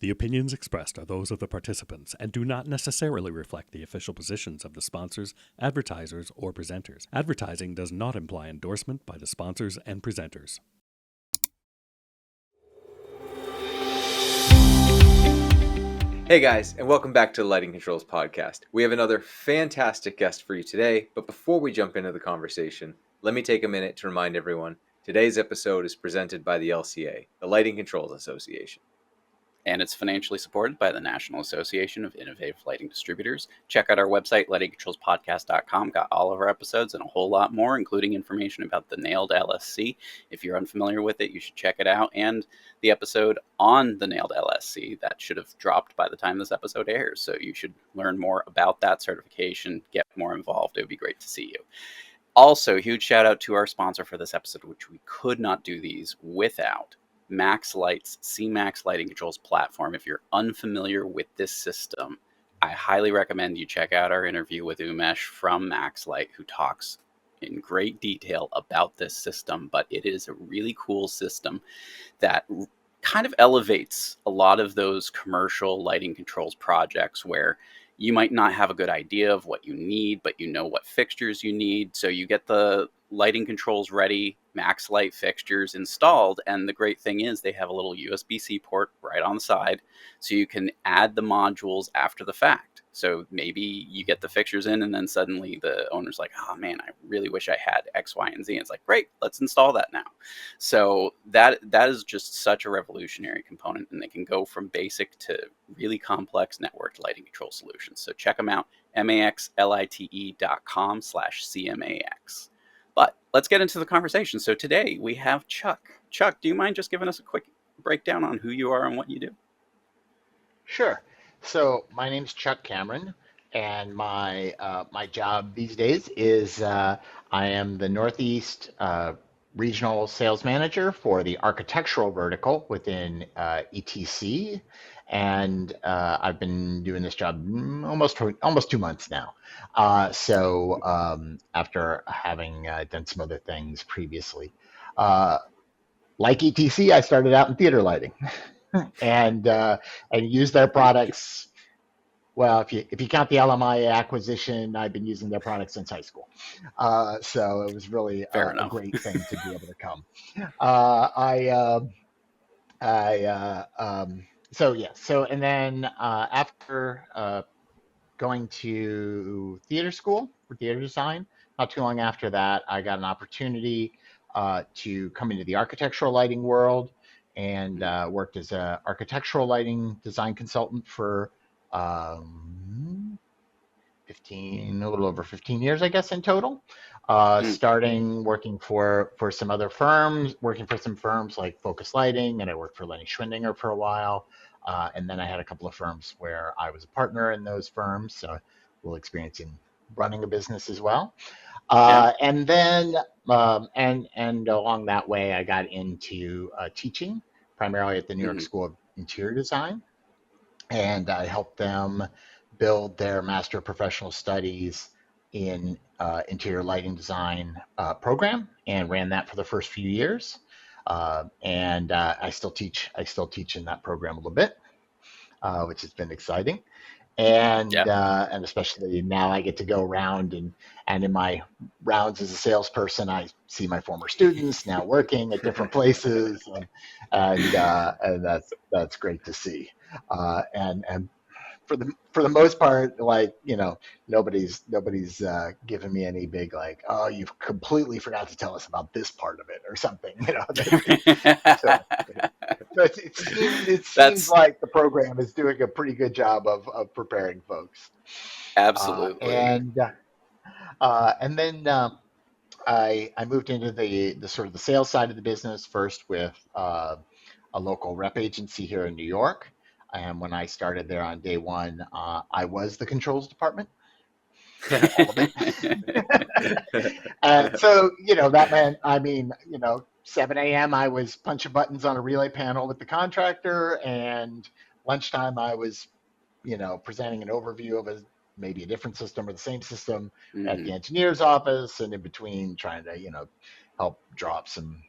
The opinions expressed are those of the participants and do not necessarily reflect the official positions of the sponsors, advertisers, or presenters. Advertising does not imply endorsement by the sponsors and presenters. Hey guys, and welcome back to the Lighting Controls Podcast. We have another fantastic guest for you today, but before we jump into the conversation, let me take a minute to remind everyone today's episode is presented by the LCA, the Lighting Controls Association. And it's financially supported by the National Association of Innovative Lighting Distributors. Check out our website, lightingcontrolspodcast.com. Got all of our episodes and a whole lot more, including information about the Nailed LSC. If you're unfamiliar with it, you should check it out. And the episode on the Nailed LSC, that should have dropped by the time this episode airs. So you should learn more about that certification, get more involved. It would be great to see you. Also, huge shout out to our sponsor for this episode, which we could not do these without. Max Light's C-Max Lighting Controls platform. If you're unfamiliar with this system, I highly recommend you check out our interview with Umesh from Max Light, who talks in great detail about this system. But it is a really cool system that kind of elevates a lot of those commercial lighting controls projects where you might not have a good idea of what you need, but you know what fixtures you need. So you get the lighting controls ready, Max Light fixtures installed, and the great thing is they have a little USB-C port right on the side, so you can add the modules after the fact. So maybe you get the fixtures in, and then suddenly the owner's like, oh man, I really wish I had X, Y, and Z. And it's like, great, let's install that now. So that is just such a revolutionary component, and they can go from basic to really complex networked lighting control solutions. So check them out, maxlite.com/CMAX. But let's get into the conversation. So today we have Chuck. Chuck, do you mind just giving us a quick breakdown on who you are and what you do? Sure. So my name's Chuck Cameron, and my job these days is I am the Northeast Regional Sales Manager for the architectural vertical within ETC, and I've been doing this job almost 2 months now. After having done some other things previously, like ETC, I started out in theater lighting. and use their products. Well, if you count the LMI acquisition, I've been using their products since high school. So it was really a great thing to be able to come. And then after going to theater school for theater design, not too long after that, I got an opportunity to come into the architectural lighting world, and worked as an architectural lighting design consultant for a little over 15 years, I guess, in total. Starting working for some other firms, working for some firms like Focus Lighting, and I worked for Lenny Schwindinger for a while. And then I had a couple of firms where I was a partner in those firms, so a little experience in running a business as well. And then and along that way, I got into teaching, primarily at the New York School of Interior Design, and I helped them build their Master of Professional Studies in Interior Lighting Design program, and ran that for the first few years. And I still teach in that program a little bit, which has been exciting. And especially now I get to go around and in my rounds as a salesperson, I see my former students now working at different places, and that's great to see. And for the most part, like, nobody's given me any big like, oh, you've completely forgot to tell us about this part of it or something, So it seems like the program is doing a pretty good job of preparing folks. Absolutely. And then I moved into the sort of the sales side of the business first with a local rep agency here in New York. And when I started there on day one, I was the controls department. All of it. And so, that meant, 7 a.m. I was punching buttons on a relay panel with the contractor, and lunchtime I was, presenting an overview of maybe a different system or the same system at the engineer's office, and in between trying to, help draw up some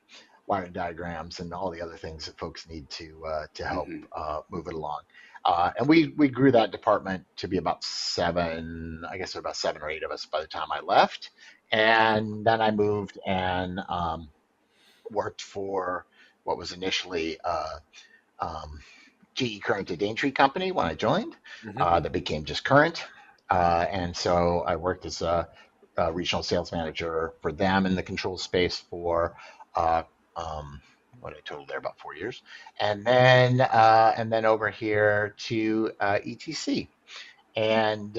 wiring diagrams and all the other things that folks need to help Hmm. move it along. And we grew that department to be about seven. I guess there were about 7 or 8 of us by the time I left. And then I moved and worked for what was initially um, GE Current to Daintree Company when I joined. Hmm. That became just Current. And so I worked as a regional sales manager for them in the control space for uh, um, what I totaled there about 4 years, and then over here to ETC, and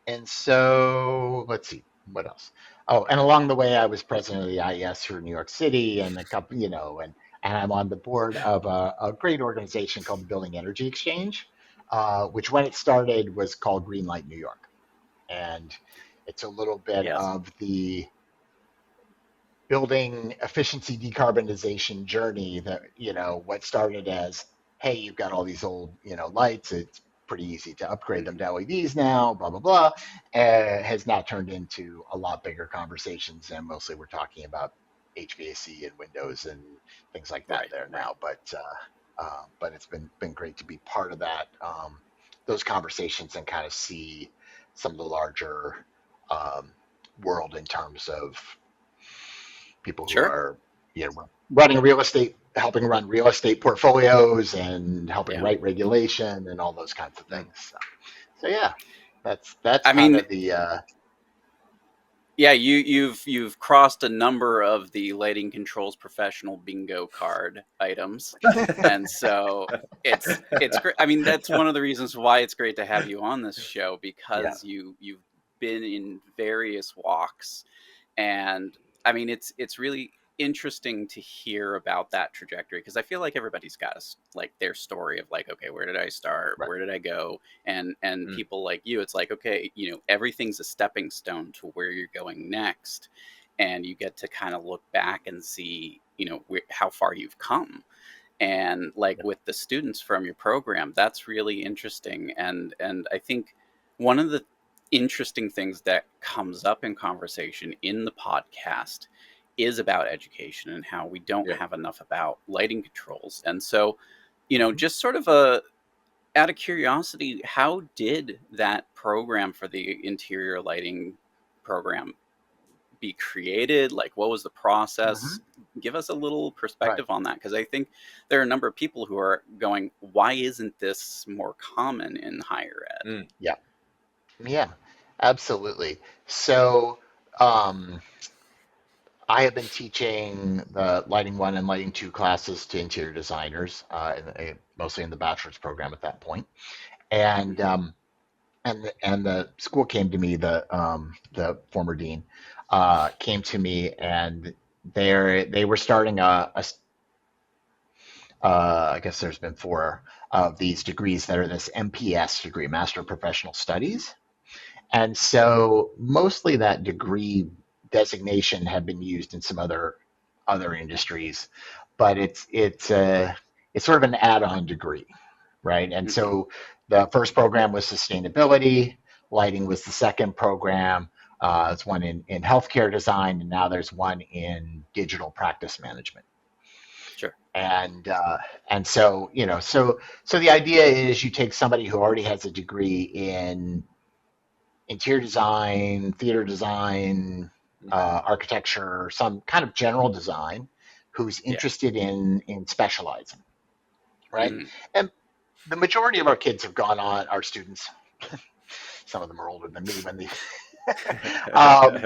and so let's see what else. Oh, and along the way, I was president of the IES for New York City, and a couple, and I'm on the board of a great organization called the Building Energy Exchange, which when it started was called Greenlight New York, and it's a little bit Yes. of the building efficiency decarbonization journey that, what started as, hey, you've got all these old, lights, it's pretty easy to upgrade them Hmm. to LEDs now, blah, blah, blah, has now turned into a lot bigger conversations. And mostly we're talking about HVAC and windows and things like that Right. there Right. now. But it's been great to be part of that, those conversations and kind of see some of the larger um, world in terms of people who Sure. are running real estate, helping run real estate portfolios and helping Yeah. write regulation and all those kinds of things. So yeah, that's I kind mean, of the yeah, you've crossed a number of the lighting controls professional bingo card items, and so it's great. I mean, that's one of the reasons why it's great to have you on this show, yeah. because you've been in various walks. And I mean, it's really interesting to hear about that trajectory, because I feel like everybody's got like their story of like, okay, where did I start, Right. where did I go? And Mm. people like you, it's like, okay, everything's a stepping stone to where you're going next, and you get to kind of look back and see how far you've come. And like Yeah. with the students from your program, that's really interesting. And I think one of the interesting things that comes up in conversation in the podcast is about education and how we don't Yeah. have enough about lighting controls. And so, Mhm. just sort of a out of curiosity, how did that program for the interior lighting program be created? Like, what was the process? Mhm. Give us a little Right. perspective on that, because I think there are a number of people who are going, why isn't this more common in higher ed? Mm. Yeah. Yeah. Absolutely. So um, I have been teaching the Lighting 1 and Lighting 2 classes to interior designers, mostly in the bachelor's program at that point. And Mhm. the school came to me, the former dean came to me, and they were starting I guess there's been 4 of these degrees that are this MPS degree, Master of Professional Mhm. Studies. And so mostly that degree designation had been used in some other industries, but it's sort of an add-on degree, right? And Mhm. so the first program was sustainability, lighting was the second program. It's one in healthcare design, and now there's one in digital practice management. Sure. And so so the idea is you take somebody who already has a degree in interior design, theater design, architecture, some kind of general design, who's Yeah. interested in specializing, right? Mhm. And the majority of our kids have gone on, our students, some of them are older than me when they um,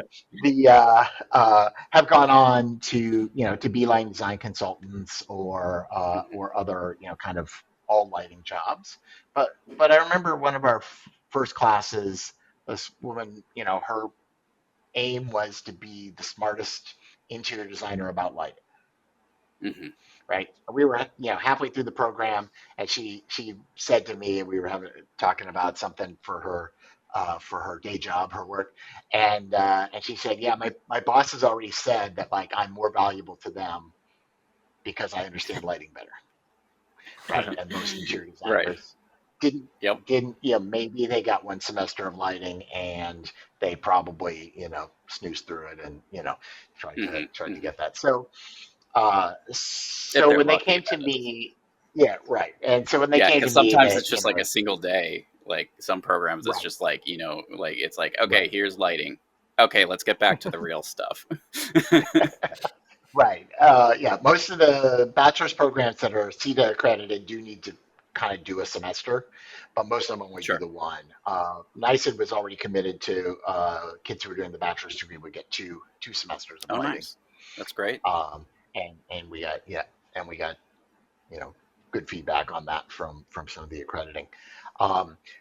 have gone on to to be lighting design consultants Mhm. or other kind of all lighting jobs. But I remember one of our first classes, this woman, her aim was to be the smartest interior designer about lighting, Mhm. right? We were halfway through the program, and she said to me, we were talking about something for her day job, her work, and she said, yeah, my boss has already said that like I'm more valuable to them because I understand lighting better, right? And most interior Right. designers didn't Yep. maybe they got one semester of lighting and they probably snooze through it and try to Hmm. get that. So If so they're when they lucky, came to that is. me, yeah, right. And so when they Yeah, came to because me, sometimes they, it's just like a single day. Like some programs, it's right, just like, like it's like, okay, right. here's lighting. Okay, let's get back to the real stuff. Right. Yeah. Most of the bachelor's programs that are CETA accredited do need to kind of do a semester, but most of them only do Sure. the one. NICEAD was already committed to kids who were doing the bachelor's degree would get two semesters of Oh, lighting. nice. That's great. And we got and we got you know good feedback on that from some of the accrediting.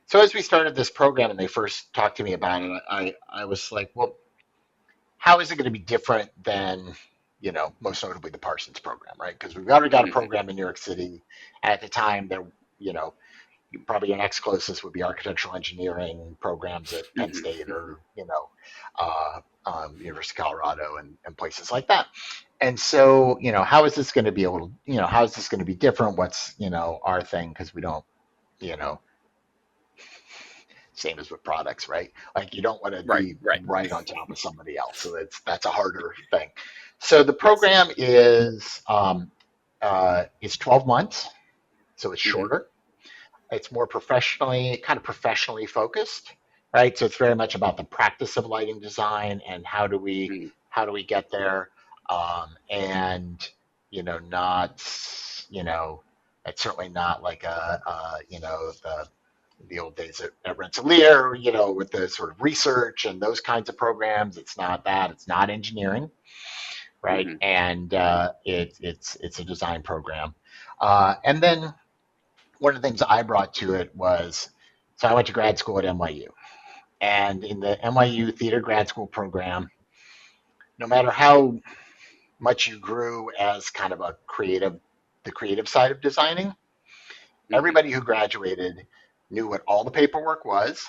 So as we started this program and they first talked to me about it, I was like, well, how is it going to be different than most notably the Parsons program, right? Because we've already got a Hmm. program in New York City. At the time, there, you know, probably your next closest would be architectural engineering programs at Penn Hmm. State Hmm. or University of Colorado and places like that. And so, how is this going to be able to, how is this going to be different? What's our thing? Because we don't, you know, same as with products, right? Like you don't want to Right. be Right. right on top of somebody else. So that's a harder thing. So the Yes. program is 12 months, so it's Hmm. shorter. It's more professionally focused, right? So it's very much about the practice of lighting design and Hmm. how do we get there, and not it's certainly not like the old days at Rensselaer, with the sort of research and those kinds of programs. It's not that. It's not engineering, right? Hmm. And it's a design program. And then one of the things I brought to it was, so I went to grad school at NYU, and in the NYU theater grad school program, no matter how much you grew as kind of the creative side of designing, Hmm. everybody who graduated knew what all the paperwork was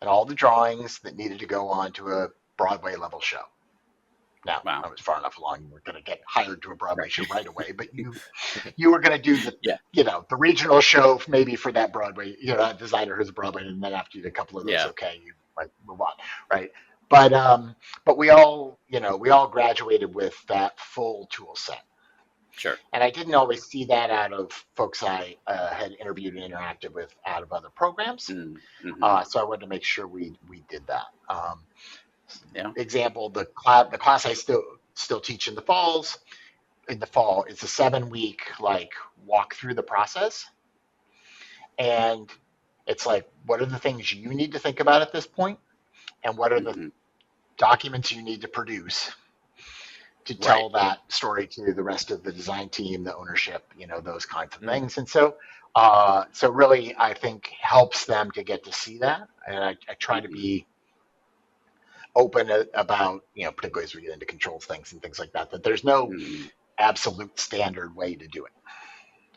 and all the drawings that needed to go on to a Broadway level show. Now, Wow. I was far enough along, you weren't going to get hired to a Broadway Right. show right away, but you were going to do Yeah. the regional show maybe for that Broadway, that designer who's a Broadway, and then after you did a couple of those, Yeah. okay, you might move on, right? But we all graduated with that full tool set, Sure. and I didn't always see that out of folks I had interviewed and interacted with out of other programs. Mm-hmm. So I wanted to make sure we did that. Yeah. Example, the class I still teach in the fall, it's a 7 week like walk through the process, and it's like, what are the things you need to think about at this point, and what are the Hmm. documents you need to produce to Right. tell that story to the rest of the design team, the ownership, those kinds of Mm. things. And so really, I think helps them to get to see that, and I try to Hmm. be open about, particularly as we get into controls things and things like that, that there's no Hmm. absolute standard way to do it,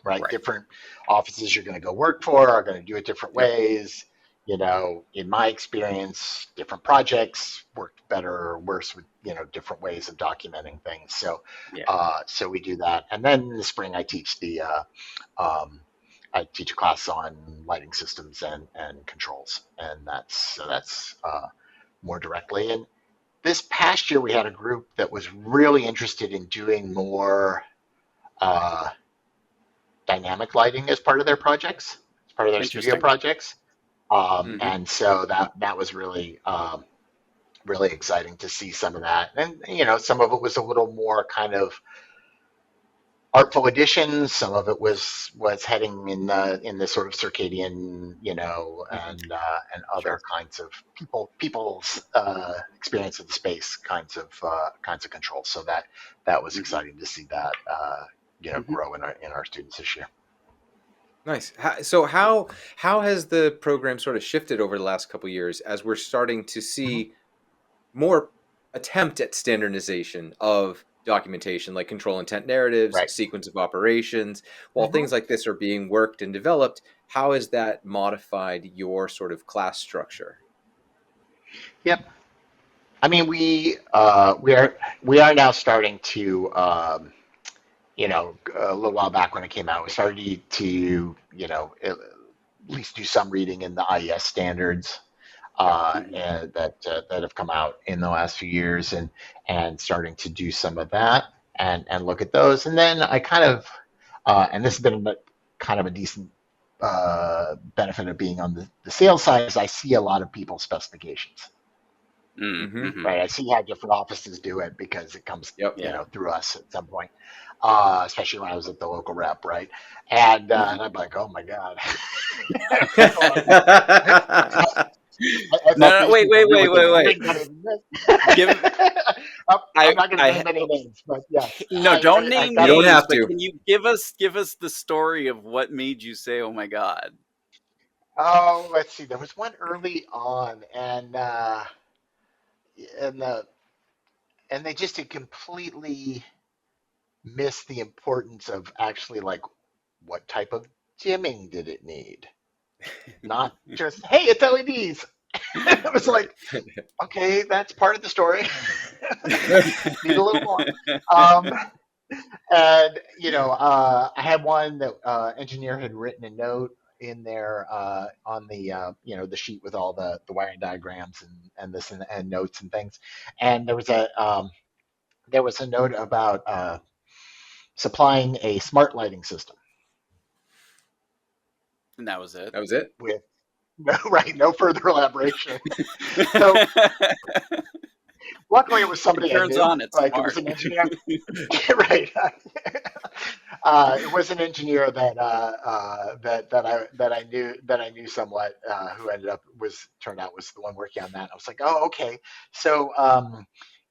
right? Right. Different offices you're going to go work for are going to do it different Yep. ways. In my experience, different projects worked better or worse with different ways of documenting things. So, Yeah. so we do that, and then in the spring um, I teach a class on lighting systems and controls, and that's more directly. And this past year, we had a group that was really interested in doing more uh, dynamic lighting as part of their projects, as part of their studio Interesting. projects. Hmm. And so that was really exciting to see some of that. And some of it was a little more kind of artful additions. Some of it was heading in the sort of circadian, and other Sure. kinds of people's experience of the space kinds of controls. So that was Hmm. exciting to see that Hmm. grow in our students this year. Nice. So how has the program sort of shifted over the last couple years as we're starting to Mhm. see more attempt at standardization of documentation, like control intent narratives, Right. sequence of operations? While Hmm. things like this are being worked and developed, how has that modified your sort of class structure? Yep. I mean, we are now starting to, a little while back when it came out, we started to at least do some reading in the IES standards. Mhm. and that have come out in the last few years, and starting to do some of that and look at those. And then I kind of and this has been kind of a decent benefit of being on the sales side is I see a lot of people's specifications. Mm-hmm. Right, I see how different offices do it because it comes, Yep. Yeah. through us at some point, especially when I was at the local rep, right? And I'm like, oh my god, I thought No, no, these wait, people wait, knew wait, what they wait, were wait. doing better than this. Give I'm I not going to I name any names, but yes, no, don't I name You thought it don't names, have but to. can you give us the story of what made you say, "Oh my God"? Oh, let's see. There was one early on, and the and they just had completely missed the importance of actually like what type of dimming did it need, not just hey, it's LEDs. It was Right. like okay, that's part of the story. Need a little more. Um, and I had one that engineer had written a note in there on the the sheet with all the wiring diagrams and this and notes and things. And there was a note about supplying a smart lighting system And that was it. That was it. with no further elaboration. So luckily it was It somebody I turns knew, on, it's like it was smart. an engineer. Right. It was an engineer that I knew somewhat, who ended up was turned out was the one working on that. I was like, oh, okay. So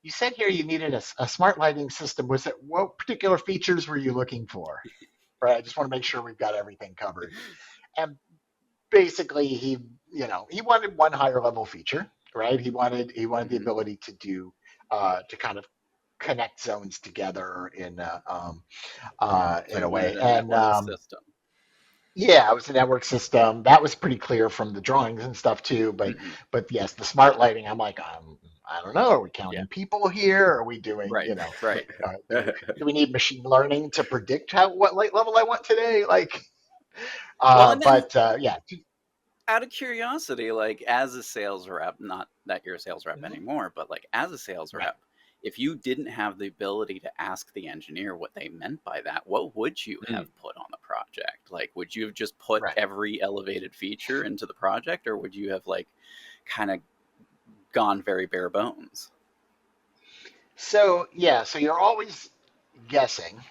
you said here you needed a smart lighting system. Was it what particular features were you looking for? Right. I just want to make sure we've got everything covered. And basically, he wanted one higher level feature. Right. He wanted the Mm-hmm. ability to do to kind of connect zones together So in he a way. wanted a And network system. yeah, it was a network system. That was pretty clear from the drawings and stuff too. But Hmm. but yes, the smart lighting. I'm like, I don't know. Are we Yeah. counting people here? Are we doing, Right. Right. do we need machine learning to predict what light level I want today? Like, Well, and then but yeah. out of curiosity, like as a sales rep, not that you're a sales rep Mhm. anymore, but like as a sales Right. rep, if you didn't have the ability to ask the engineer what they meant by that, what would you Mm. have put on the project? Like, would you have just put Right. every elevated feature into the project, or would you have like kind of gone very bare bones? So yeah, so you're always guessing.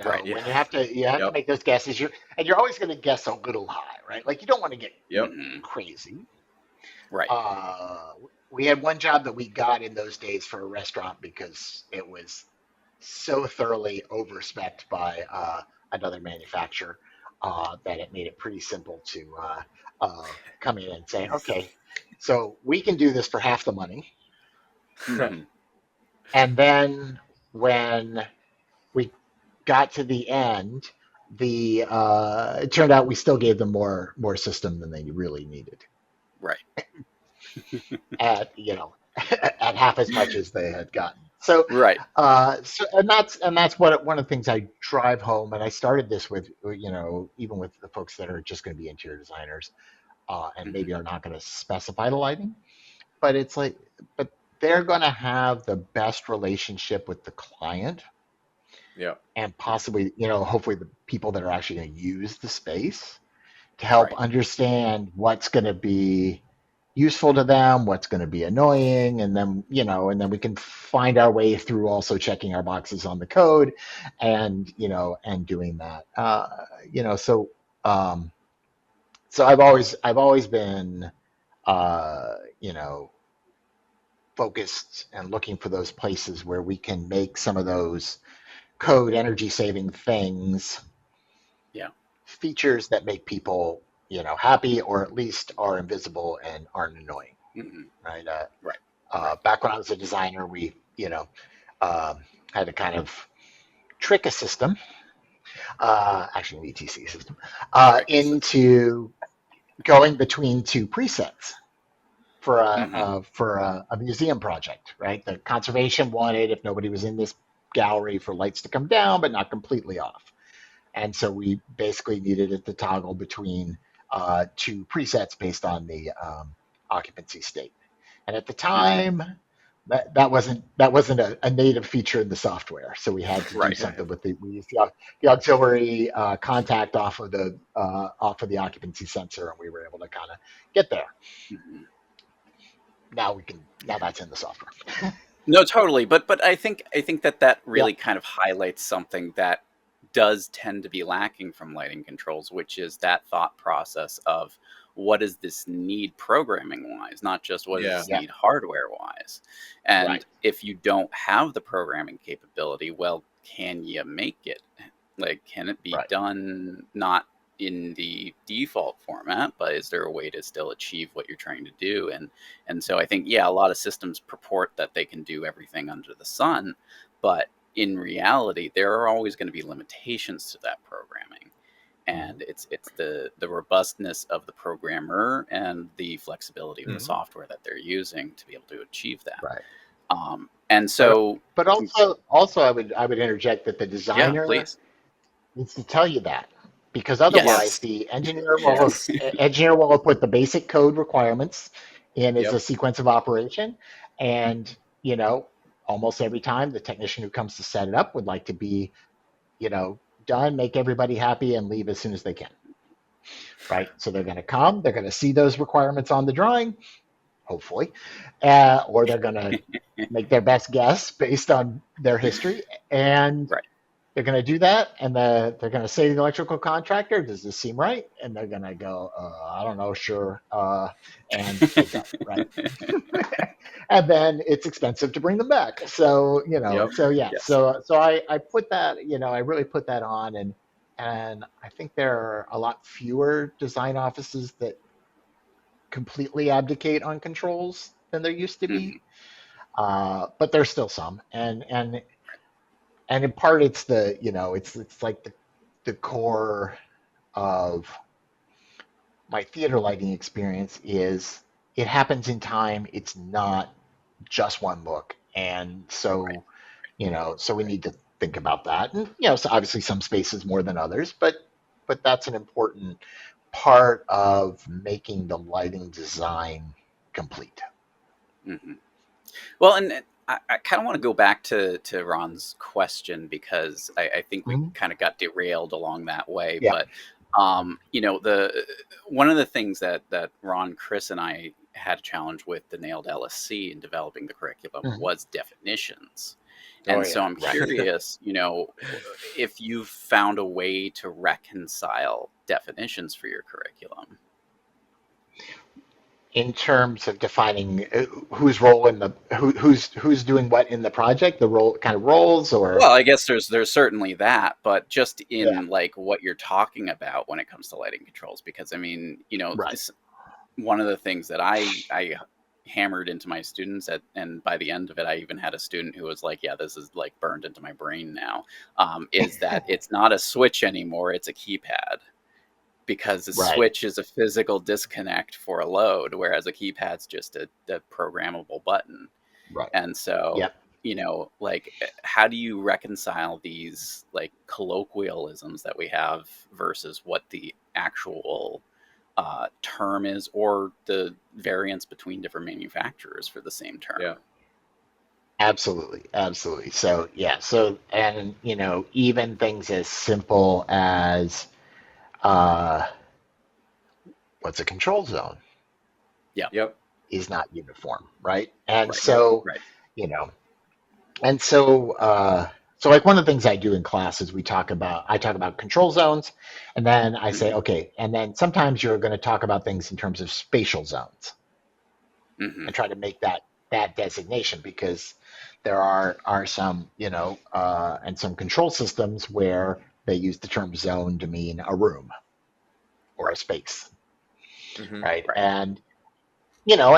Right. Yeah. When you have to Yep. make those guesses, you're always going to guess a little high, right? Like you don't want to get Yep. Hmm. crazy. Right. Uh, we had one job that we got in those days for a restaurant because it was so thoroughly overspec'd by another manufacturer that it made it pretty simple to come in and say, okay, so we can do this for half the money. Hmm. And then when we got to the end, the it turned out we still gave them more system than they really needed Right. at at half as much as they had gotten. So, Right. and that's what one of the things I drive home. And I started this with even with the folks that are just going to be interior designers and Hmm. maybe are not going to specify the lighting, but it's like, but they're going to have the best relationship with the client Yep. and possibly hopefully the people that are actually going to use the space to help Right. understand what's going to be useful to them, what's going to be annoying, and then we can find our way through also checking our boxes on the code, and doing that. So um, so I've always been uh, you know focused and looking for those places where we can make some of those code energy saving things Yeah. features that make people happy, or at least are invisible and aren't annoying, Hmm. right? Right. Right. Back when I was a designer, we um, had to kind of trick a system, actually an ETC system, Trick the system. into going between two presets for a Hmm. a museum project, right? The conservation wanted, if nobody was in this gallery, for lights to come down but not completely off. And so we basically needed it to toggle between two presets based on the occupancy state. And at the time, that wasn't a native feature in the software, so we had to do Right. something with we used the auxiliary contact off of the occupancy sensor, and we were able to kind of get there. Mhm. Now that's in the software. No, totally. But I think that Yeah. really kind of highlights something that does tend to be lacking from lighting controls, which is that thought process of what does this need programming wise, not just what does Yeah. this Yeah. need hardware wise. Right. And if you don't have the programming capability, well, can you make it? Like, can it be Right. done not in the default format, but is there a way to still achieve what you're trying to do? And so I think, yeah, a lot of systems purport that they can do everything under the sun, but in reality, there are always going to be limitations to that programming. Mhm. And it's the robustness of the programmer and the flexibility of the Mhm. software that they're using to be able to achieve that. Right. And But so, but also I would interject that the yeah, designer please. needs to tell you that, because otherwise Yes. the engineer will have, Yes. put the basic code requirements in as a Yep. sequence of operation, and almost every time the technician who comes to set it up would like to be done, make everybody happy, and leave as soon as they can. Right? So they're going to come, they're going to see those requirements on the drawing, hopefully, or they're going to make their best guess based on their history, and Right. they're going to do that, and they're going to say to the electrical contractor, "Does this seem right?" And they're going to go, "I don't know, sure," and they go, right. And then it's expensive to bring them back. So Yep. so yeah, Yes. so I put that, I really put that on, and I think there are a lot fewer design offices that completely abdicate on controls than there used to be. Mhm. But there's still some, and in part it's it's like the core of my theater lighting experience is it happens in time. It's not just one look, and Right. so we need to think about that. And so obviously some spaces more than others, but that's an important part of making the lighting design complete. Mhm. Well, and I kind of want to go back to Ron's question because I think we Mhm. kind of got derailed along that way. Yeah. But the one of the things that Ron, Chris, and I had a challenge with the Nailed LSC in developing the curriculum Mhm. was definitions. Oh And so yeah. I'm Right. curious, if you've found a way to reconcile definitions for your curriculum. In terms of defining whose role in who's doing what in the project, the role kind of roles, or Well, I guess there's certainly that, but just yeah, in like what you're talking about when it comes to lighting controls, because I mean, right, this one of the things that I hammered into my students and by the end of it, I even had a student who was like, "Yeah, this is like burned into my brain now." Is that it's not a switch anymore; it's a keypad because a right, switch is a physical disconnect for a load, whereas a keypad's just a programmable button. right, And so, yep. like, how do you reconcile these like colloquialisms that we have versus what the actual term is, or the variance between different manufacturers for the same Yeah. term? Absolutely, absolutely. So yeah, and even things as simple as uh, what's a control zone Yeah, Yep. is not uniform, right? And right, Yep. so right. you know, and so like one of the things I do in class is I talk about control zones, and then I say, Hmm. okay, and then sometimes you're going to talk about things in terms of spatial zones Hmm. and try to make that designation, because there are some and some control systems where they use the term zone to mean a room or a Right, space, Hmm. right? right. And you know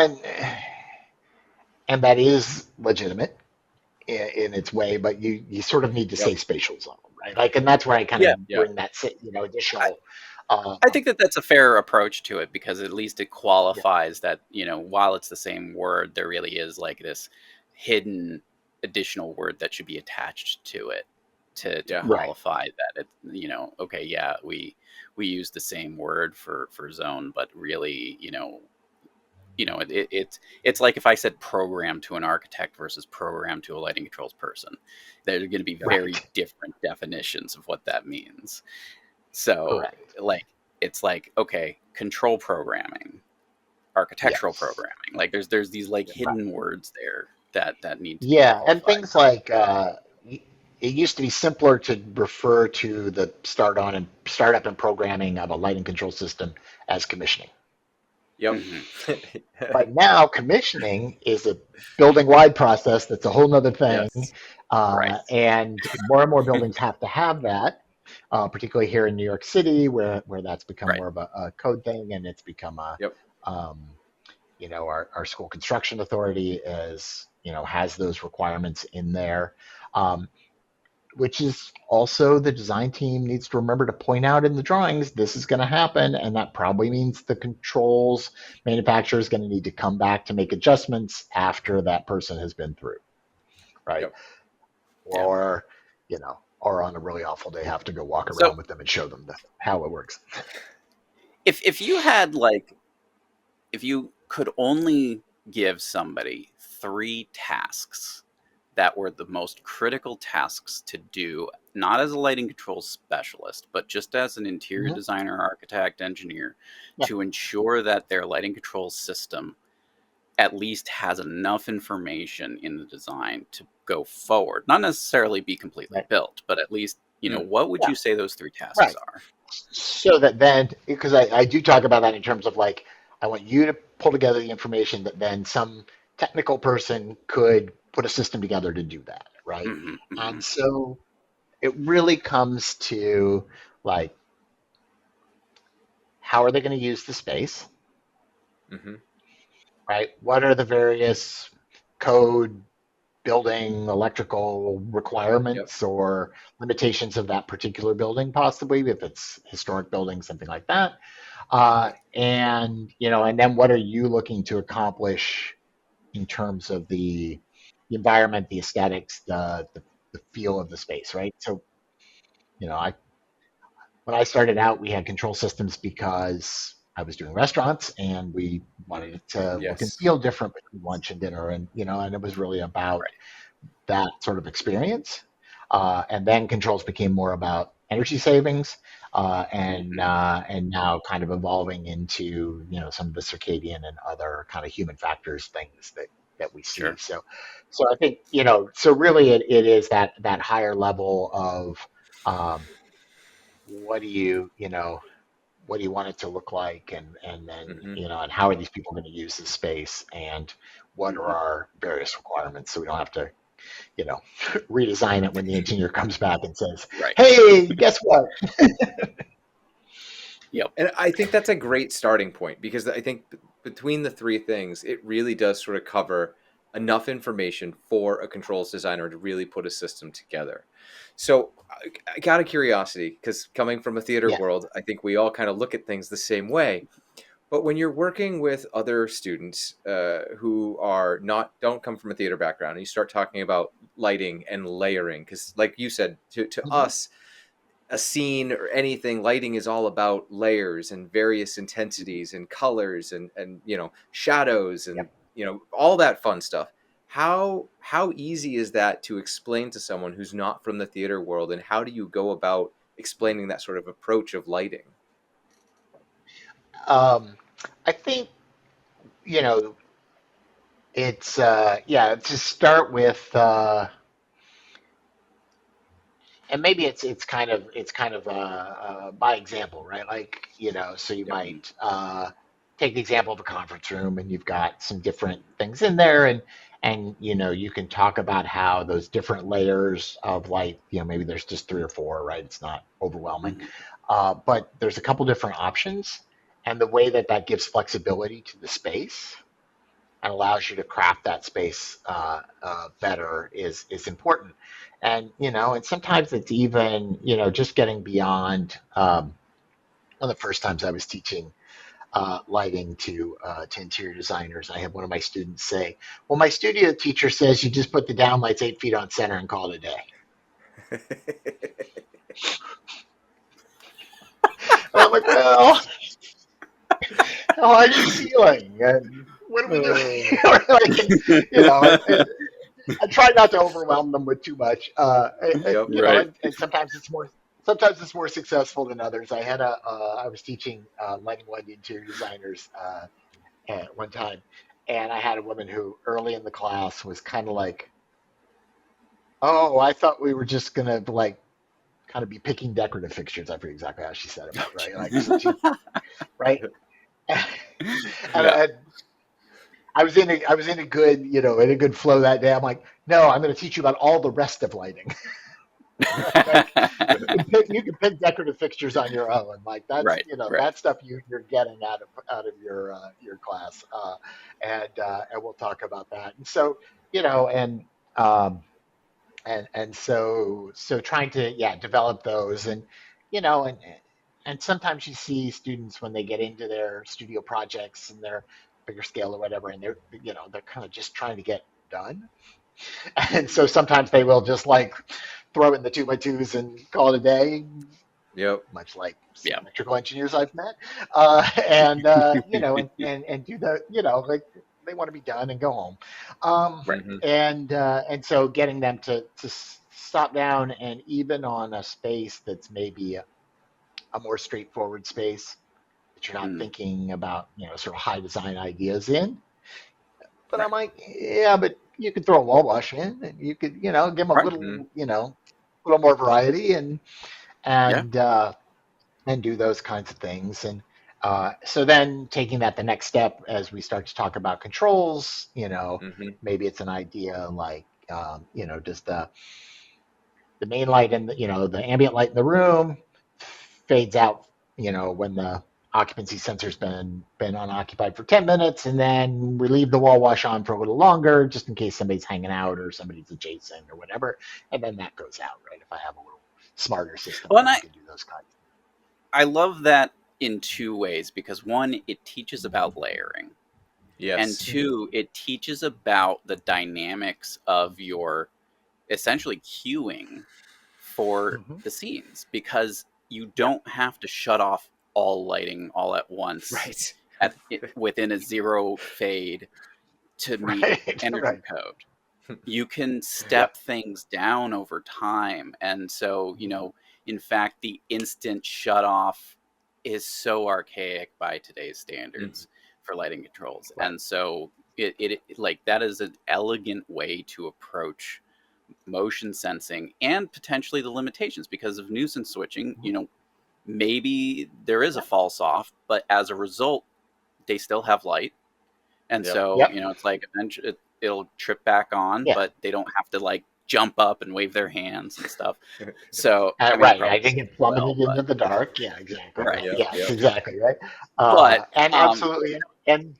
and that is legitimate in its way, but you sort of need to Yep. say spatial zone, right? Like, and that's where I kind Yeah, of Yeah. bring that I, additional I think that that's a fair approach to it because at least it yeah, qualifies that, while it's the same word, there really is like this hidden additional word that should be attached to it to Yeah. right, qualify that it, okay, yeah, we use the same word for zone, but really, it's like if I said program to an architect versus program to a lighting controls person. They're going to be very Right. different definitions of what that means. So, Correct. like, it's like, okay, control programming, architectural Yes. programming. Like, there's these like Right. hidden words there that need to be Yeah, and qualified. things like it used to be simpler to refer to the startup and programming of a lighting control system as commissioning. Yep. Hmm. But now commissioning is a building-wide process that's a whole nother thing, Yes. Right. and more buildings have to have that, particularly here in New York City, where that's become Right. more of a code thing, and it's become Yep. um, our school construction authority has those requirements in there, um, which is also the design team needs to remember to point out in the drawings this is going to happen, and that probably means the controls manufacturer is going to need to come back to make adjustments after that person has been through, right? Yep. Yeah. Or on a really awful day have to go walk So around with them and show them how it works. if you had like if you could only give somebody 3 tasks that were the most critical tasks to do, not as a lighting control specialist, but just as an interior Mm-hmm. designer, architect, engineer, Yeah. to ensure that their lighting control system at least has enough information in the design to go forward, not necessarily be completely Right. built, but at least, Mm. what would Yeah. you say those 3 tasks Right. are? So that then, because I do talk about that in terms of like, I want you to pull together the information that then some technical person could put a system together to do that, right? Hmm. Hmm. And so it really comes to like, how are they going to use the space, Mm-hmm. right? What are the various code, building, electrical Yep. requirements or limitations of that particular building, possibly, if it's historic building, something like that. And then what are you looking to accomplish in terms of the environment, the aesthetics, the feel of the space, right? So, I when I started out, we had control systems because I was doing restaurants and we wanted it to look and Yes. feel different between lunch and dinner, and it was really about Right. that sort of experience. And then controls became more about energy savings, Hmm. and now kind of evolving into some of the circadian and other kind of human factors things that we see. Sure. So I think so really it is that higher level of um, what do you want it to look like, and then Mm-hmm. and how are these people going to use this space, and what are Hmm. our various requirements, so we don't have to you know, redesign it when the engineer comes back and says, Right. "Hey, guess what?" Yep. And I think that's a great starting point because I think between the three things, it really does sort of cover enough information for a controls designer to really put a system together. So, out of curiosity, because coming from a theater Yeah. world, I think we all kind of look at things the same way. But when you're working with other students who don't come from a theater background, and you start talking about lighting and layering, because like you said, to Hmm. us, a scene or anything, lighting is all about layers and various intensities and colors and shadows and Yep. all that fun stuff. How easy is that to explain to someone who's not from the theater world, and how do you go about explaining that sort of approach of lighting? I think you know it's to start with, and maybe it's kind of by example, right? Like so you Yep. Mhm. might take the example of a conference room, and you've got some different things in there, and you can talk about how those different layers of light, maybe there's just three or four, right? It's not overwhelming, Mhm. but there's a couple different options, and the way that gives flexibility to the space and allows you to craft that space better is important. And sometimes it's even just getting beyond. One of the first times I was teaching lighting to interior designers, I had one of my students say, "Well, my studio teacher says you just put the downlights 8 feet on center and call it a day." And I'm like, "Well, how are you feeling?" what do we do? Uh, Like, you know, I try not to overwhelm them with too much. yep. You know, Right. and sometimes it's more successful than others. I was teaching lighting one interior designers at one time, and I had a woman who early in the class was kind of like, "Oh, I thought we were just gonna like kind of be picking decorative fixtures." I forget exactly how she said it, but right, like so she, right, and, Yeah. and I was in a good, you know, in a good flow that day. I'm like, no, I'm going to teach you about all the rest of lighting. Right? Like you can pick decorative fixtures on your own. Like that's, Right. you know, Right. that stuff you're getting out of your class. And we'll talk about that. And so, you know, um, and so trying to, yeah, develop those. And you know, and sometimes you see students when they get into their studio projects and their bigger scale or whatever, and they're, you know, they're kind of just trying to get done. And so sometimes they will just like throw in the 2x2s and call it a day, Yep. much like some Yeah. electrical engineers I've met. And you know, and do the, you know, like they want to be done and go home. Right. Hmm. And so getting them to stop down, and even on a space that's maybe a more straightforward space that you're not Mm. thinking about, you know, sort of high design ideas in. But I'm Right. like, yeah, but you could throw a wall wash in, and you could, you know, give them a Right. Hmm. little, you know, a little more variety, Yeah. and uh, and do those kinds of things. And so then taking that the next step as we start to talk about controls, you know, Hmm. maybe it's an idea like, you know, does the main light in the, you know, the ambient light in the room fades out, you know, when the occupancy sensor's been unoccupied for 10 minutes, and then we leave the wall wash on for a little longer just in case somebody's hanging out or somebody's adjacent or whatever, and then that goes out, right? If I have a little smarter system Well, where and I can do those kinds I love that in two ways because one, it teaches about layering, and Yes. of things. two, it teaches about the dynamics of your essentially queuing for Hmm. the scenes because you don't have to shut off all lighting all at once Right. within a zero fade to meet Right, energy right. code. You can Yep. step things down over time. And so, you know, in fact, the instant shut off is so archaic by today's Mhm. standards for lighting controls. Right. And so it like that is an elegant way to approach motion sensing and potentially the limitations because of nuisance switching. Mhm. You know, maybe there is a Yep. false off, but as a result, they still have light, and Yep. so, Yep. you know, it's like eventually it'll trip back on, Yeah. but they don't have to like jump up and wave their hands and stuff. So, I mean, they Right. I probably didn't get still will, plummeted but into the dark. Yeah, exactly. right. Right. Yep. Yes, Yep. exactly. Right. But And absolutely. And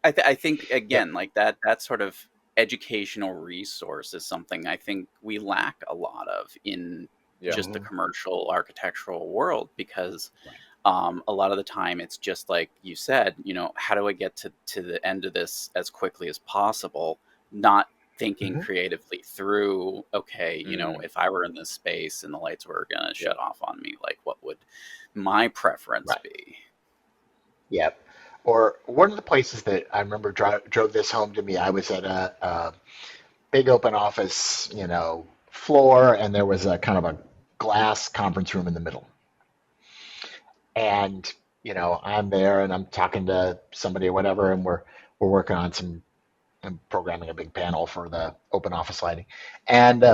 I think yep. again, like that sort of educational resource is something I think we lack a lot of in Yeah. just the Mhm. commercial architectural world because Right. a lot of the time it's just like you said, you know, how do I get to the end of this as quickly as possible, not thinking Mhm. creatively through, okay, you know, Mm. if I were in this space and the lights were going to Yep. shut off on me, like what would my preference Right. be? Yep. Or one of the places that I remember drove this home to me, I was at a big open office, you know, floor, and there was a kind of a glass conference room in the middle. And, you know, I'm there and I'm talking to somebody or whatever, and we're working on some, I'm programming a big panel for the open office lighting, and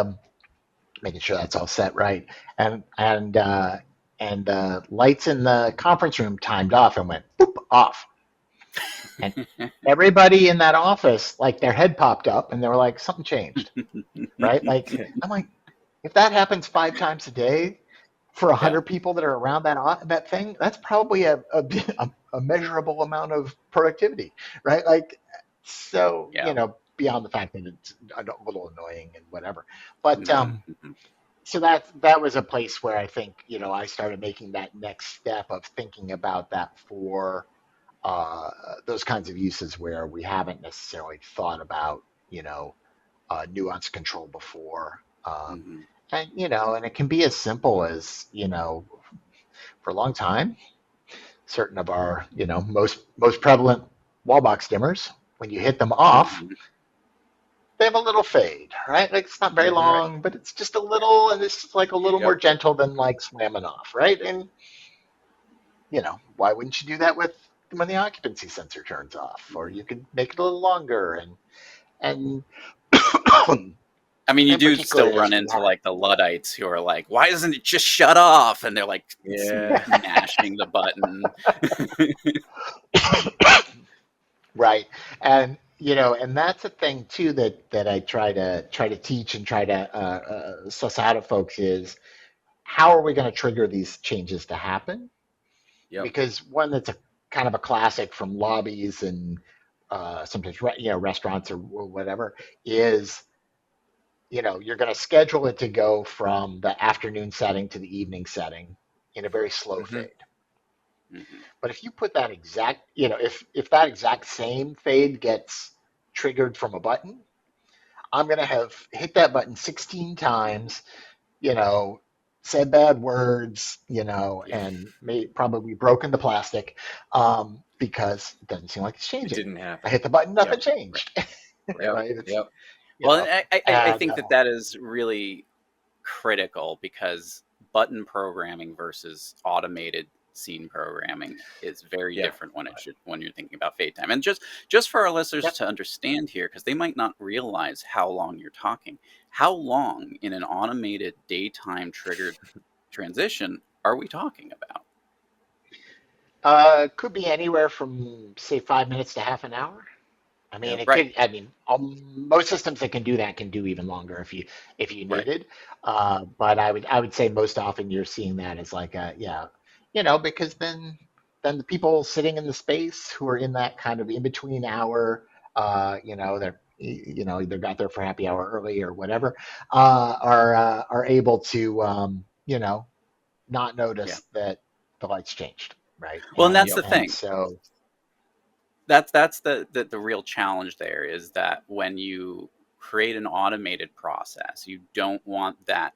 making sure that's all set right. And the lights in the conference room timed off and went boop off. And everybody in that office, like their head popped up and they were like, something changed, right? Like, I'm like, if that happens 5 times a day for a Yeah, hundred people that are around that thing, that's probably a measurable amount of productivity, right? Like, so, yeah. you know, beyond the fact that it's a little annoying and whatever, but Yeah. so that was a place where I think, you know, I started making that next step of thinking about that for uh, those kinds of uses where we haven't necessarily thought about, you know, nuance control before. Hmm. And, you know, and it can be as simple as, you know, for a long time, certain of our, you know, most prevalent wall box dimmers, when you hit them off, Mhm. they have a little fade, right? Like it's not very Right. long, but it's just a little, and it's like a little more Yep. gentle than like slamming off, right? And why wouldn't you do that with when the occupancy sensor turns off? Or you could make it a little longer and I mean, you and do still particularly as run you into are. like the Luddites who are like, "Why doesn't it just shut off?" And they're like Yeah. mashing the button. Right. And and that's a thing too that I try to teach and try to suss out of folks is how are we going to trigger these changes to happen? Yep. Because one that's a kind of a classic from lobbies and sometimes restaurants or whatever is you're going to schedule it to go from the afternoon setting to the evening setting in a very slow Hmm. fade. Mhm. But if you put that exact, if that exact same fade gets triggered from a button, I'm going to have hit that button 16 times, you know, said bad words, Yeah. and probably broken the plastic because it doesn't seem like it's It changing. didn't I happen. hit the button, Yep. nothing changed, Right. Yep. right? It's, Yep. Well, and I and think that is really critical because button programming versus automated scene programming is very Yeah. different when you're thinking about fade time. And just for our listeners yep. to understand here, because they might not realize how long you're talking. How long in an automated daytime triggered transition are we talking about? Could be anywhere from say 5 minutes to half an hour. I mean, Yep. it Right. could. I mean, most systems that can do that can do even longer if you Right. needed. But I would say most often you're seeing that as like a yeah, because then the people sitting in the space who are in that kind of in between hour, they're either got there for happy hour early or whatever, are able to not Yeah. notice that the lights changed, right? Well, and that's And Yep. the and thing. so That's the real challenge there is that when you create an automated process, you don't want that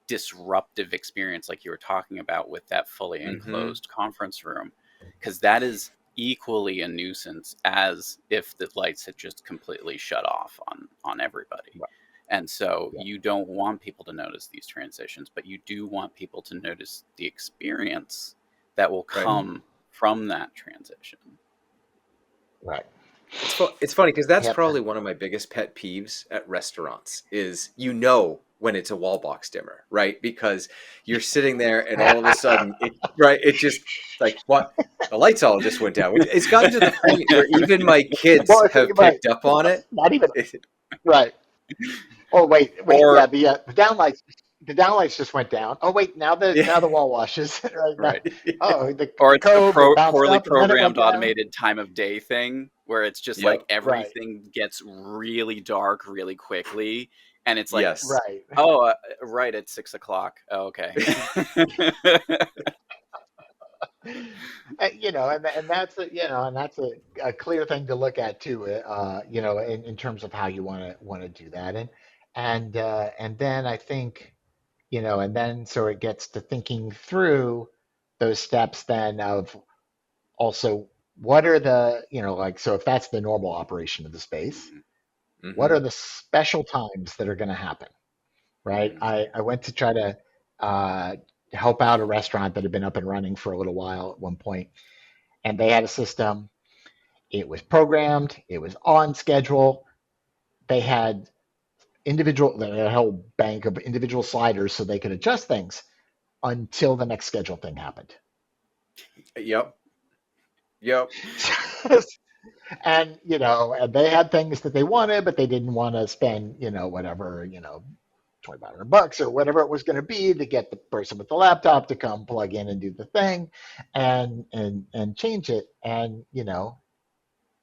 disruptive experience like you were talking about with that fully Hmm. enclosed conference room, because that is equally a nuisance as if the lights had just completely shut off on everybody. right, And so yeah, you don't want people to notice these transitions, but you do want people to notice the experience that will Right. come from that transition. right, It's funny because that's yep. probably one of my biggest pet peeves at restaurants is when it's a wall box dimmer, right? Because you're sitting there and all of a sudden it just like what the lights all just went down. It's gotten to the point where even my kids Well, it's have right. picked up on it. Not even right. Oh, wait. Yeah, Or the downlights. The downlights just went down. Oh, wait. Now the yeah, now the wall washes. Right now. right. Oh, the Or the it's the cove it bounced poorly up and then it went programmed down. automated time of day thing where it's just like Yep. Right. everything gets really dark really quickly, and it's like, Yes. Right. oh, right at 6 o'clock. Oh, okay. And that's a clear thing to look at too. In terms of how you want to do that, and then I think. And then so it gets to thinking through those steps then of also what are like, so if that's the normal operation of the space, Mhm, what are Hmm. the special times that are going to happen, right? mhm, I went to try to uh, help out a restaurant that had been up and running for a little while at one point, and they had a system. It was programmed, it was on schedule. They had they had a whole bank of individual sliders so they could adjust things until the next scheduled thing happened. Yep. Yep. And they had things that they wanted, but they didn't want to spend, whatever, $2,500 or whatever it was going to be to get the person with the laptop to come plug in and do the thing and change it. And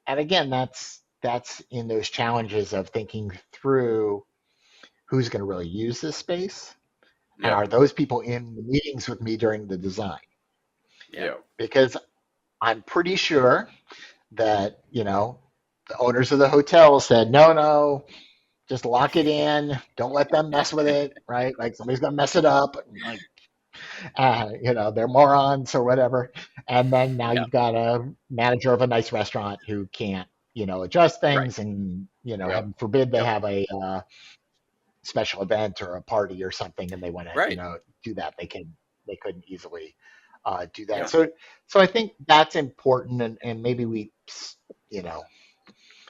again, that's in those challenges of thinking through who's going to really use this space and yep. are those people in the meetings with me during the design? Yeah. Yep. Because I'm pretty sure that, the owners of the hotel said, no, no, just lock it in. Don't let them mess with it, right? Like somebody's gonna mess it up. Like, They're morons or whatever. And then now Yeah. you've got a manager of a nice restaurant who can't, adjust Right. things, and, Yep. heaven forbid they Yep. have a special event or a party or something, and they want to, Right. do that. They couldn't easily do that. Yeah. So I think that's important, and maybe we, you know,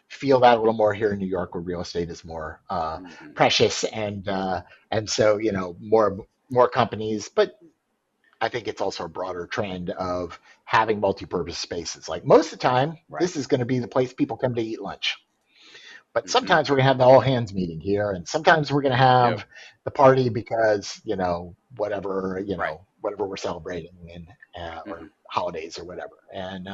feel that a little more here in New York, where real estate is more Hmm. precious, and so more companies. But I think it's also a broader trend of having multi-purpose spaces. Like most of the time, Right. this is going to be the place people come to eat lunch. But Hmm. sometimes we're gonna have the all hands meeting here, and sometimes we're gonna Yep. have the party because whatever Right. whatever we're celebrating, and or Hmm. holidays or whatever, and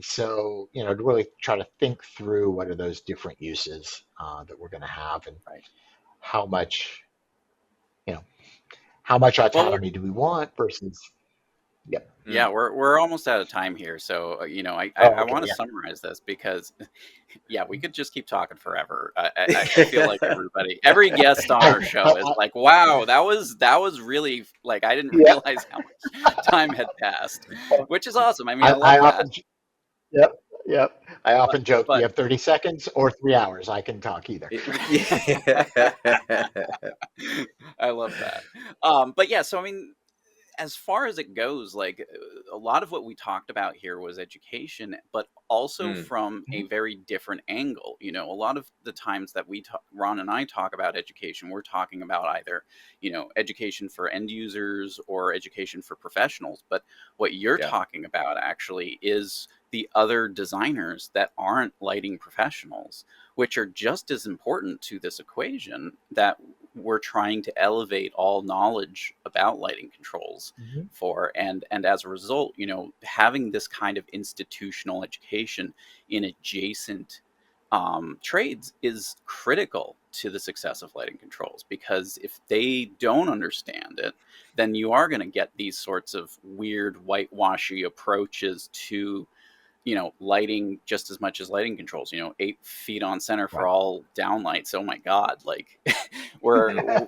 so to really try to think through what are those different uses that we're gonna have, and Right. how much you know how much Well, autonomy do we want versus. Yep. yeah, Mm. we're almost out of time here, so Oh, I okay. want to Yeah. summarize this because yeah, we could just keep talking forever. I feel like every guest on our I, show is like, wow, that was really like I didn't yeah. realize how much time had passed, which is awesome. I mean, I I love that. often. Yep. Yep. I But often joke, you but have 30 seconds or 3 hours. I can talk either. Yeah. I love that. But yeah, so I mean, as far as it goes, like a lot of what we talked about here was education, but also Mm. from a Mhm. very different angle. A lot of the times that Ron and I talk about education, we're talking about either, education for end users or education for professionals. But what you're Yeah. talking about actually is the other designers that aren't lighting professionals, which are just as important to this equation that we're trying to elevate all knowledge about lighting controls Mhm. for. And as a result, having this kind of institutional education in adjacent trades is critical to the success of lighting controls, because if they don't understand it, then you are going to get these sorts of weird whitewashy approaches to lighting, just as much as lighting controls. 8 feet on center for Right. all downlights. Oh my god, like we're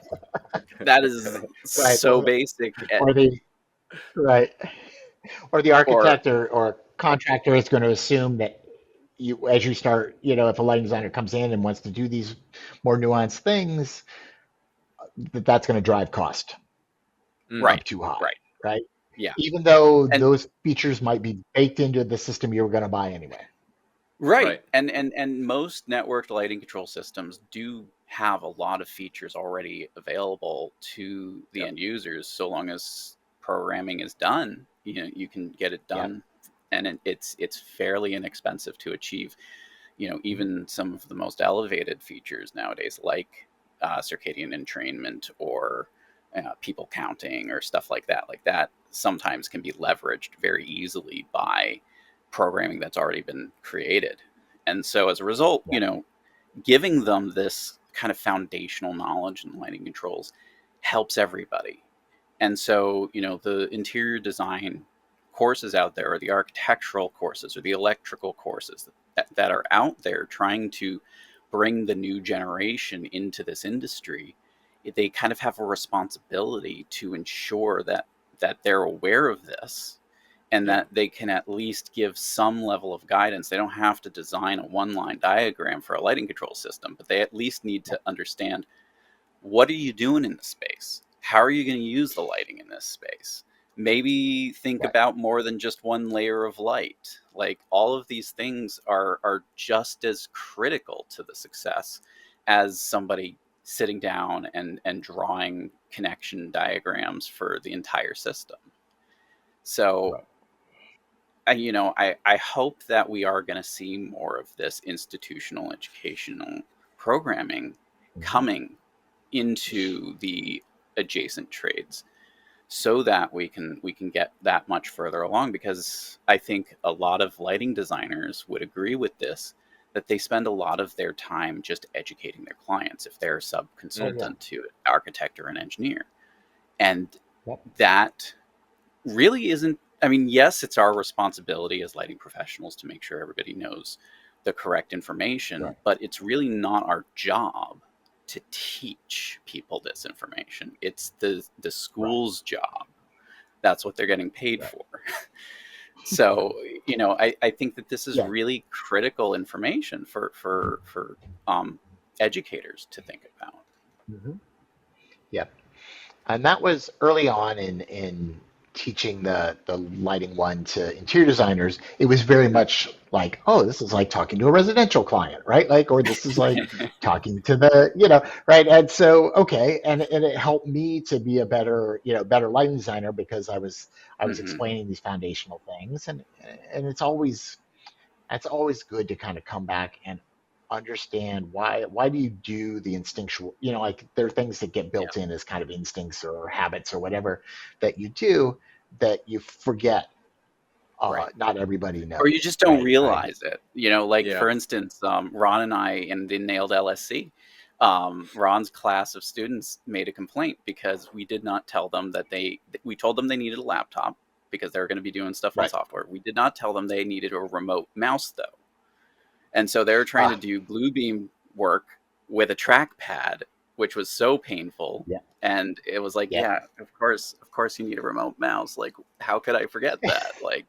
that is Right. so basic. Or the right. Or the Or architect or contractor is going to assume that as you start, if a lighting designer comes in and wants to do these more nuanced things, that's going to drive cost Mm. right, up too high, right, right? yeah. Even though And those features might be baked into the system you were going to buy anyway. right. Right. And most networked lighting control systems do have a lot of features already available to the Yep. end users, so long as programming is done. You can get it Yeah. done, and it's fairly inexpensive to achieve. Mhm. Even some of the most elevated features nowadays, like circadian entrainment or people counting or stuff like that, sometimes can be leveraged very easily by programming that's already been created. And so as a result, Yeah. giving them this kind of foundational knowledge in lighting controls helps everybody. And so, the interior design courses out there, or the architectural courses, or the electrical courses that are out there trying to bring the new generation into this industry, they kind of have a responsibility to ensure that they're aware of this, and Yeah. that they can at least give some level of guidance. They don't have to design a one-line diagram for a lighting control system, but they at least need to understand, what are you doing in the space? How are you going to use the lighting in this space? Maybe think Right. about more than just one layer of light. Like, all of these things are just as critical to the success as somebody sitting down and drawing connection diagrams for the entire system. So Right. I hope that we are going to see more of this institutional educational programming Mhm. coming into the adjacent trades, so that we can get that much further along, because I think a lot of lighting designers would agree with this, that they spend a lot of their time just educating their clients if they're a sub Oh yeah. consultant to an architect or an engineer. And Yep. that really isn't, I mean, yes, it's our responsibility as lighting professionals to make sure everybody knows the correct information, Right. but it's really not our job to teach people this information. It's the Right. school's job. that's what they're getting paid Right. for. So, I think that this is Yeah. really critical information for educators to think about. Hmm. Yeah. And that was early on in teaching the lighting one to interior designers. It was very much like, oh, this is like talking to a residential client, right? Like, or this is like talking to the, right? And so, okay, and it helped me to be a better lighting designer because I was Hmm. explaining these foundational things, and it's always good to kind of come back and understand why do you do the instinctual, like there are things that get Yeah, built in as kind of instincts or habits or whatever that you do that you forget Right. not everybody or you knows, just don't right? realize it. Like Yeah. for instance, Ron and I in the Nailed LSC, Ron's class of students made a complaint because we did not tell them we told them they needed a laptop because they were going to be doing stuff on Right. software. We did not tell them they needed a remote mouse though. And so they were trying to Ah, do Bluebeam work with a trackpad, which was so painful. yeah. And it was like, Yeah. yeah, of course you need a remote mouse. Like, how could I forget that? Like,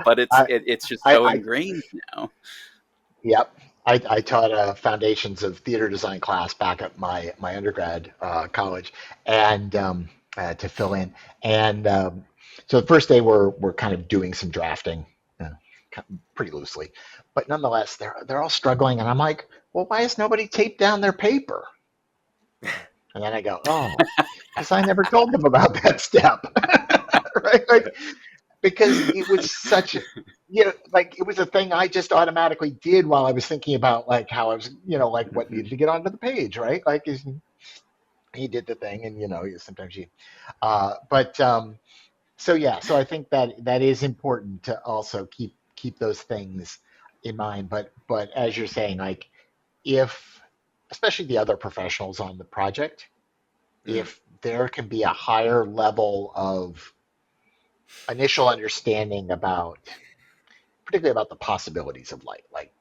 but I, it's just I, so I, ingrained now. yep. I taught a foundations of theater design class back at my undergrad college, and to fill in. And so the first day we're kind of doing some drafting, uh, pretty loosely, but nonetheless they're all struggling, and I'm like, well, why has nobody taped down their paper? And then I go, oh, because I never told them about that step, right? Like, because it was such like it was a thing I just automatically did while I was thinking about like how I was, like what Mhm. needed to get onto the page, right? Like he did the thing, and sometimes but so yeah, so I think that is important to also keep those things in mind. But as you're saying, like if especially the other professionals on the project, Mm. if there can be a higher level of initial understanding about particularly about the possibilities of light. Like,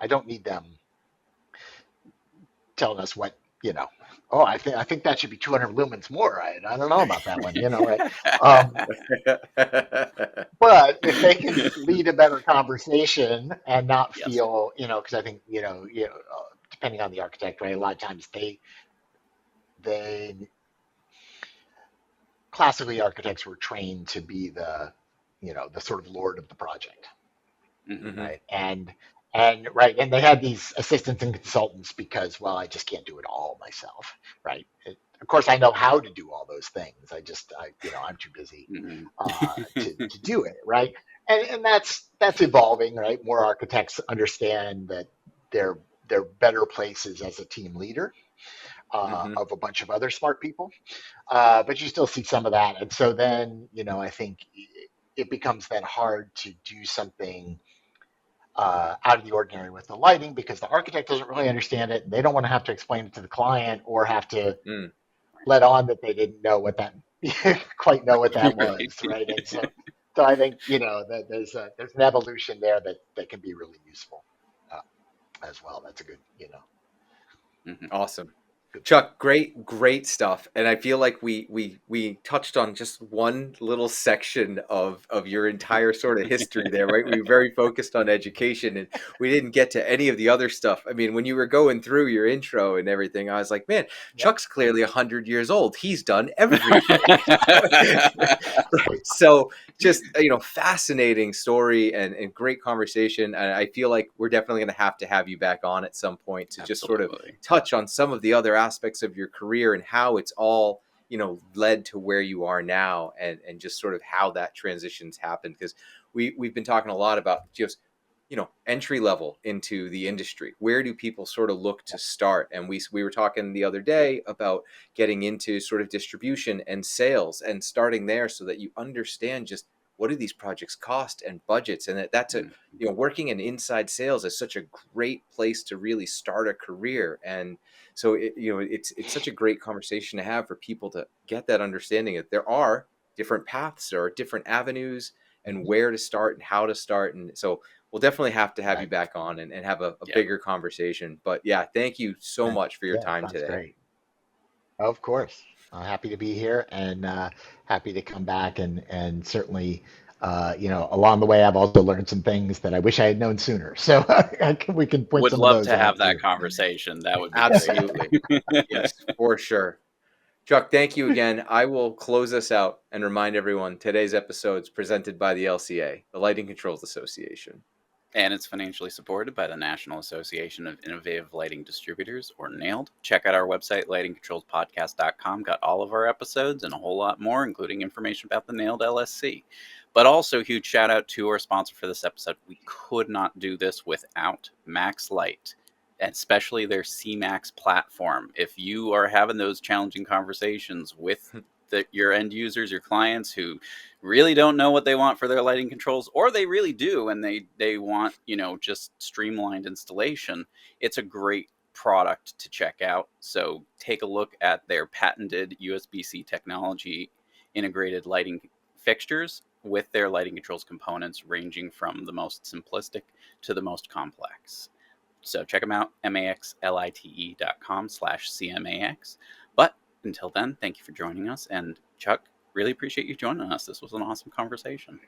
I don't need them telling us what, oh, I think that should be 200 lumens more. I don't know about that one, right? Um, but if they can lead a better conversation and not Yes. feel, because I think, depending on the architect, right, a lot of times they classically architects were trained to be the sort of lord of the project, Hmm. Hmm. right? And they had these assistants and consultants because, well, I just can't do it all myself, right? Of course, I know how to do all those things. I'm too busy Hmm. to do it, right? And that's evolving, right? More architects understand that they're they're better places as a team leader Hmm. of a bunch of other smart people, but you still see some of that, and so then I think it becomes then hard to do something out of the ordinary with the lighting because the architect doesn't really understand it. And they don't want to have to explain it to the client or have to Mm. let on that they didn't know what that quite know what that was, Right. right? And so I think that there's an evolution there that can be really useful as well. That's a good Hmm. Awesome. good point. Chuck, great stuff. And I feel like we touched on just one little section of your entire sort of history there, right? We were very focused on education and we didn't get to any of the other stuff. I mean, when you were going through your intro and everything, I was like, man, Yep. Chuck's clearly 100 years old. He's done everything. So just fascinating story and great conversation. And I feel like we're definitely going to have you back on at some point to just sort of Absolutely. touch on some of the other aspects of your career and how it's all led to where you are now, and just sort of how that transitions happened, because we've been talking a lot about just entry level into the industry. Where do people sort of look to start? And we were talking the other day about getting into sort of distribution and sales and starting there so that you understand just what do these projects cost and budgets, and that's a Mm. working in inside sales is such a great place to really start a career. And so it's such a great conversation to have for people to get that understanding that there are different paths or different avenues and Mhm. where to start and how to start. And so we'll definitely have to have you Right. back on and have a Yeah. bigger conversation. But yeah, thank you so much for your Yeah, time sounds today. great. Of course. Happy to be here and happy to come back and certainly, along the way, I've also learned some things that I wish I had known sooner. So we can point Would some of love those to have out that too. conversation. That would be great. Absolutely. Yes, for sure. Chuck, thank you again. I will close us out and remind everyone today's episode is presented by the LCA, the Lighting Controls Association. And it's financially supported by the National Association of Innovative Lighting Distributors, or NAILD. Check out our website, lightingcontrolspodcast.com. Got all of our episodes and a whole lot more, including information about the NAILD LSC. But also, huge shout out to our sponsor for this episode. We could not do this without Max Light, especially their CMAX platform. If you are having those challenging conversations with your end users, your clients who really don't know what they want for their lighting controls, or they really do and they want, just streamlined installation, it's a great product to check out. So take a look at their patented USB-C technology integrated lighting fixtures with their lighting controls components ranging from the most simplistic to the most complex. So check them out, maxlite.com/CMAX. But until then, thank you for joining us. And Chuck, really appreciate you joining us. This was an awesome conversation.